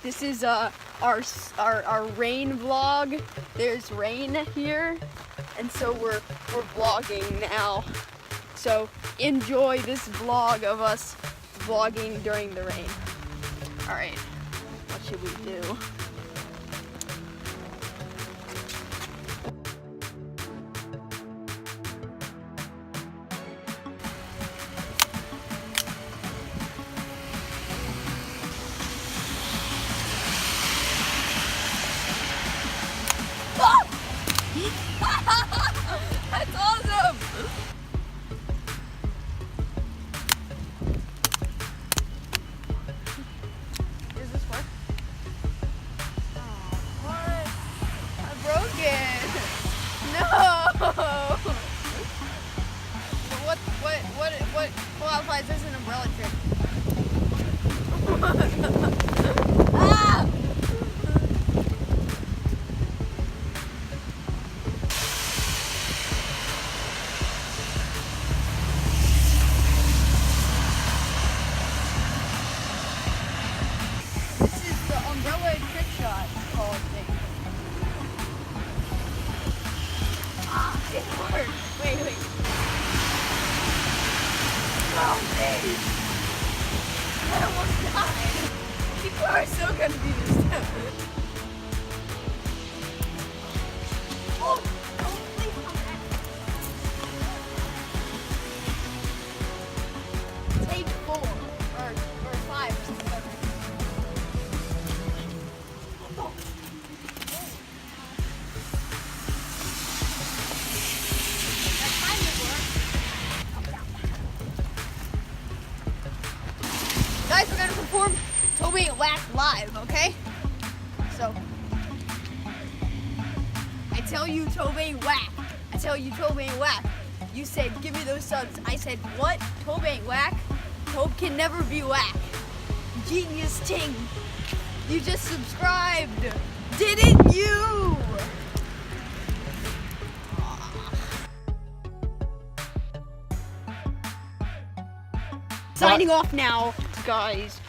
This is our rain vlog. There's rain here, and so we're vlogging now. So enjoy this vlog of us vlogging during the rain. All right, what should we do? That's awesome! Does this work? Oh, what? I broke it! No! What qualifies as an umbrella trick? Ah! Umbrella trick shot called thing. Ah, it worked. Wait. Oh, please. I almost died. People are so gonna do this stuff. Oh, please come back. Take 4 or 5 or something. Guys, we're gonna perform Toby and Whack live, okay? So, I tell you Toby and Whack. I tell you Toby and Whack. You said, give me those subs. I said, what? Toby and Whack? Tobe can never be whack. Genius ting. You just subscribed. Didn't you? Signing off now, guys.